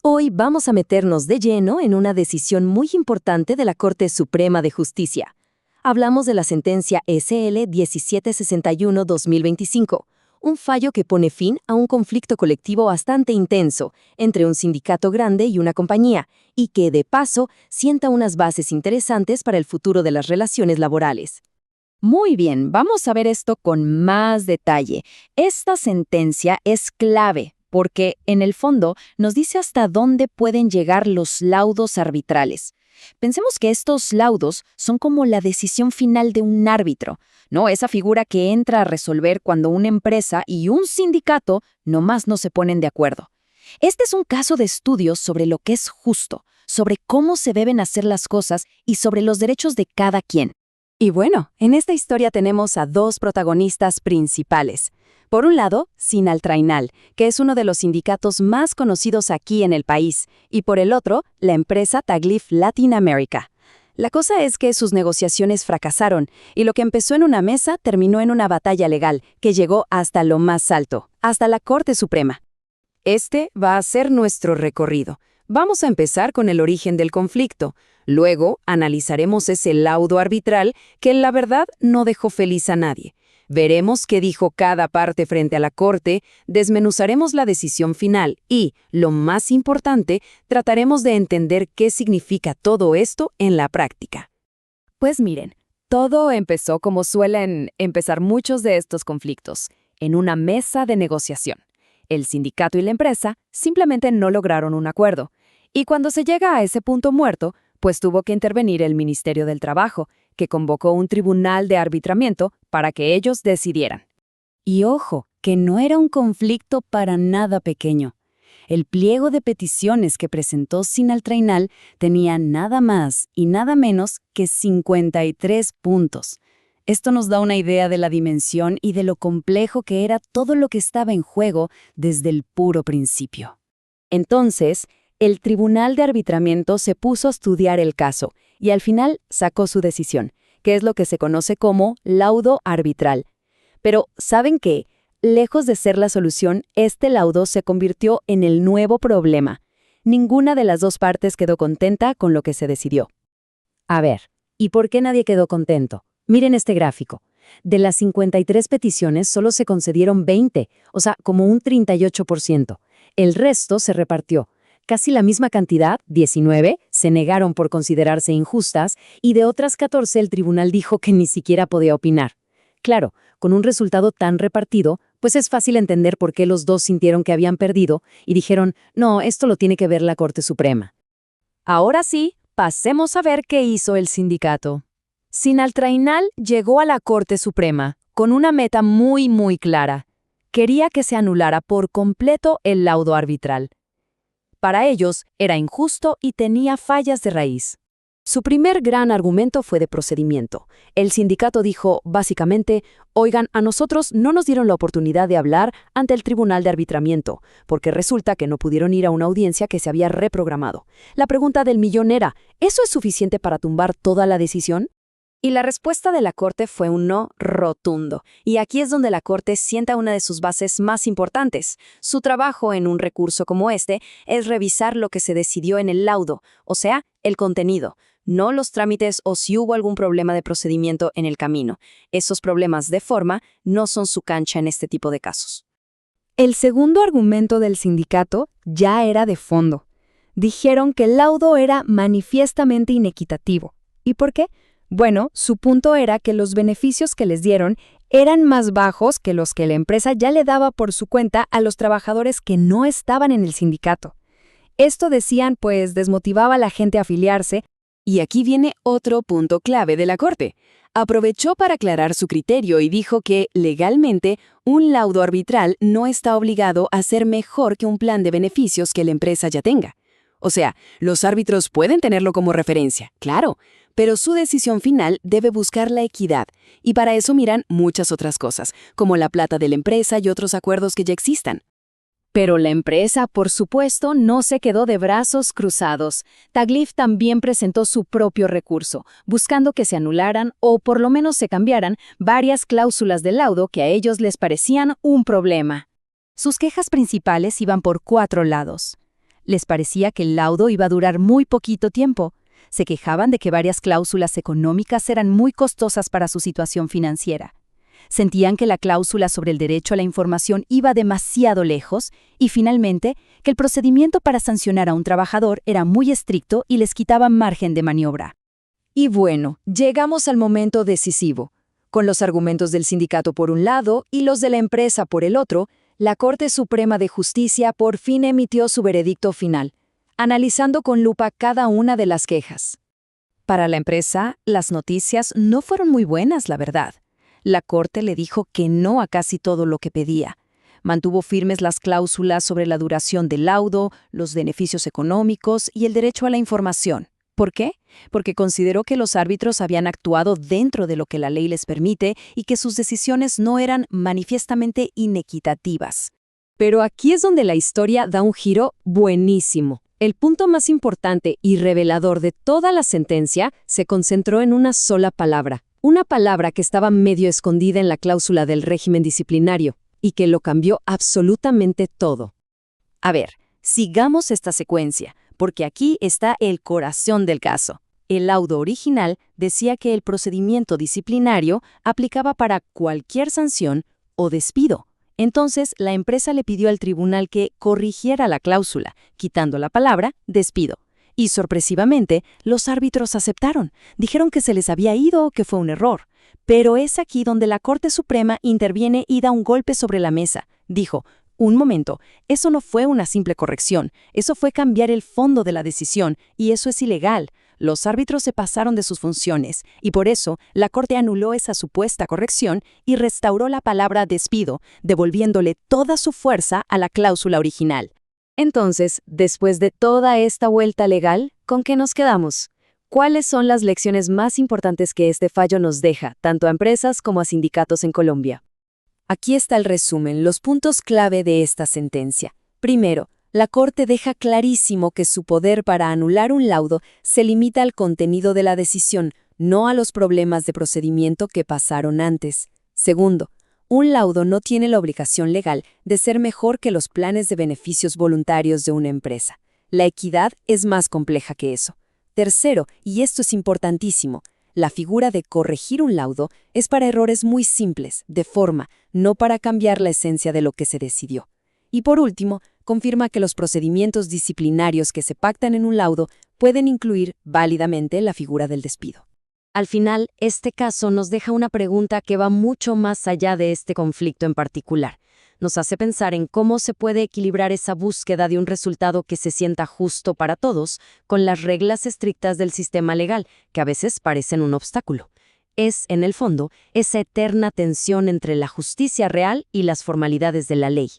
Hoy vamos a meternos de lleno en una decisión muy importante de la Corte Suprema de Justicia. Hablamos de la sentencia SL 1761-2025, un fallo que pone fin a un conflicto colectivo bastante intenso entre un sindicato grande y una compañía, y que, de paso, sienta unas bases interesantes para el futuro de las relaciones laborales. Muy bien, vamos a ver esto con más detalle. Esta sentencia es clave porque, en el fondo, nos dice hasta dónde pueden llegar los laudos arbitrales. Pensemos que estos laudos son como la decisión final de un árbitro, ¿no? Esa figura que entra a resolver cuando una empresa y un sindicato nomás no se ponen de acuerdo. Este es un caso de estudios sobre lo que es justo, sobre cómo se deben hacer las cosas y sobre los derechos de cada quien. Y bueno, en esta historia tenemos a dos protagonistas principales. Por un lado, Sinaltrainal, que es uno de los sindicatos más conocidos aquí en el país, y por el otro, la empresa Taglif Latin America. La cosa es que sus negociaciones fracasaron, y lo que empezó en una mesa terminó en una batalla legal que llegó hasta lo más alto, hasta la Corte Suprema. Este va a ser nuestro recorrido. Vamos a empezar con el origen del conflicto. Luego, analizaremos ese laudo arbitral que, la verdad, no dejó feliz a nadie. Veremos qué dijo cada parte frente a la Corte, desmenuzaremos la decisión final y, lo más importante, trataremos de entender qué significa todo esto en la práctica. Pues miren, todo empezó como suelen empezar muchos de estos conflictos, en una mesa de negociación. El sindicato y la empresa simplemente no lograron un acuerdo. Y cuando se llega a ese punto muerto, pues tuvo que intervenir el Ministerio del Trabajo, que convocó un tribunal de arbitramiento para que ellos decidieran. Y ojo, que no era un conflicto para nada pequeño. El pliego de peticiones que presentó Sinaltrainal tenía nada más y nada menos que 53 puntos. Esto nos da una idea de la dimensión y de lo complejo que era todo lo que estaba en juego desde el puro principio. Entonces, el Tribunal de Arbitramiento se puso a estudiar el caso y al final sacó su decisión, que es lo que se conoce como laudo arbitral. Pero, ¿saben qué? Lejos de ser la solución, este laudo se convirtió en el nuevo problema. Ninguna de las dos partes quedó contenta con lo que se decidió. A ver, ¿y por qué nadie quedó contento? Miren este gráfico. De las 53 peticiones solo se concedieron 20, o sea, como un 38%. El resto se repartió. Casi la misma cantidad, 19, se negaron por considerarse injustas y de otras 14 el tribunal dijo que ni siquiera podía opinar. Claro, con un resultado tan repartido, pues es fácil entender por qué los dos sintieron que habían perdido y dijeron, no, esto lo tiene que ver la Corte Suprema. Ahora sí, pasemos a ver qué hizo el sindicato. Sinaltrainal llegó a la Corte Suprema con una meta muy clara. Quería que se anulara por completo el laudo arbitral. Para ellos, era injusto y tenía fallas de raíz. Su primer gran argumento fue de procedimiento. El sindicato dijo, básicamente, oigan, a nosotros no nos dieron la oportunidad de hablar ante el Tribunal de Arbitramiento, porque resulta que no pudieron ir a una audiencia que se había reprogramado. La pregunta del millón era, ¿eso es suficiente para tumbar toda la decisión? Y la respuesta de la Corte fue un no rotundo. Y aquí es donde la Corte sienta una de sus bases más importantes. Su trabajo en un recurso como este es revisar lo que se decidió en el laudo, o sea, el contenido, no los trámites o si hubo algún problema de procedimiento en el camino. Esos problemas de forma no son su cancha en este tipo de casos. El segundo argumento del sindicato ya era de fondo. Dijeron que el laudo era manifiestamente inequitativo. ¿Y por qué? Bueno, su punto era que los beneficios que les dieron eran más bajos que los que la empresa ya le daba por su cuenta a los trabajadores que no estaban en el sindicato. Esto, decían, pues desmotivaba a la gente a afiliarse. Y aquí viene otro punto clave de la Corte. Aprovechó para aclarar su criterio y dijo que, legalmente, un laudo arbitral no está obligado a ser mejor que un plan de beneficios que la empresa ya tenga. O sea, los árbitros pueden tenerlo como referencia, claro, pero su decisión final debe buscar la equidad, y para eso miran muchas otras cosas, como la plata de la empresa y otros acuerdos que ya existan. Pero la empresa, por supuesto, no se quedó de brazos cruzados. Taglif también presentó su propio recurso, buscando que se anularan o por lo menos se cambiaran varias cláusulas del laudo que a ellos les parecían un problema. Sus quejas principales iban por 4 lados. Les parecía que el laudo iba a durar muy poquito tiempo. Se quejaban de que varias cláusulas económicas eran muy costosas para su situación financiera. Sentían que la cláusula sobre el derecho a la información iba demasiado lejos y, finalmente, que el procedimiento para sancionar a un trabajador era muy estricto y les quitaba margen de maniobra. Y bueno, llegamos al momento decisivo. Con los argumentos del sindicato por un lado y los de la empresa por el otro, la Corte Suprema de Justicia por fin emitió su veredicto final, analizando con lupa cada una de las quejas. Para la empresa, las noticias no fueron muy buenas, la verdad. La Corte le dijo que no a casi todo lo que pedía. Mantuvo firmes las cláusulas sobre la duración del laudo, los beneficios económicos y el derecho a la información. ¿Por qué? Porque consideró que los árbitros habían actuado dentro de lo que la ley les permite y que sus decisiones no eran manifiestamente inequitativas. Pero aquí es donde la historia da un giro buenísimo. El punto más importante y revelador de toda la sentencia se concentró en una sola palabra. Una palabra que estaba medio escondida en la cláusula del régimen disciplinario y que lo cambió absolutamente todo. A ver, sigamos esta secuencia, porque aquí está el corazón del caso. El laudo original decía que el procedimiento disciplinario aplicaba para cualquier sanción o despido. Entonces, la empresa le pidió al tribunal que corrigiera la cláusula, quitando la palabra despido. Y sorpresivamente, los árbitros aceptaron. Dijeron que se les había ido, que fue un error. Pero es aquí donde la Corte Suprema interviene y da un golpe sobre la mesa. Dijo: un momento, eso no fue una simple corrección, eso fue cambiar el fondo de la decisión, y eso es ilegal. Los árbitros se pasaron de sus funciones, y por eso la Corte anuló esa supuesta corrección y restauró la palabra despido, devolviéndole toda su fuerza a la cláusula original. Entonces, después de toda esta vuelta legal, ¿con qué nos quedamos? ¿Cuáles son las lecciones más importantes que este fallo nos deja, tanto a empresas como a sindicatos en Colombia? Aquí está el resumen, los puntos clave de esta sentencia. Primero, la Corte deja clarísimo que su poder para anular un laudo se limita al contenido de la decisión, no a los problemas de procedimiento que pasaron antes. Segundo, un laudo no tiene la obligación legal de ser mejor que los planes de beneficios voluntarios de una empresa. La equidad es más compleja que eso. Tercero, y esto es importantísimo, la figura de corregir un laudo es para errores muy simples, de forma, no para cambiar la esencia de lo que se decidió. Y por último, confirma que los procedimientos disciplinarios que se pactan en un laudo pueden incluir válidamente la figura del despido. Al final, este caso nos deja una pregunta que va mucho más allá de este conflicto en particular. Nos hace pensar en cómo se puede equilibrar esa búsqueda de un resultado que se sienta justo para todos con las reglas estrictas del sistema legal, que a veces parecen un obstáculo. Es, en el fondo, esa eterna tensión entre la justicia real y las formalidades de la ley.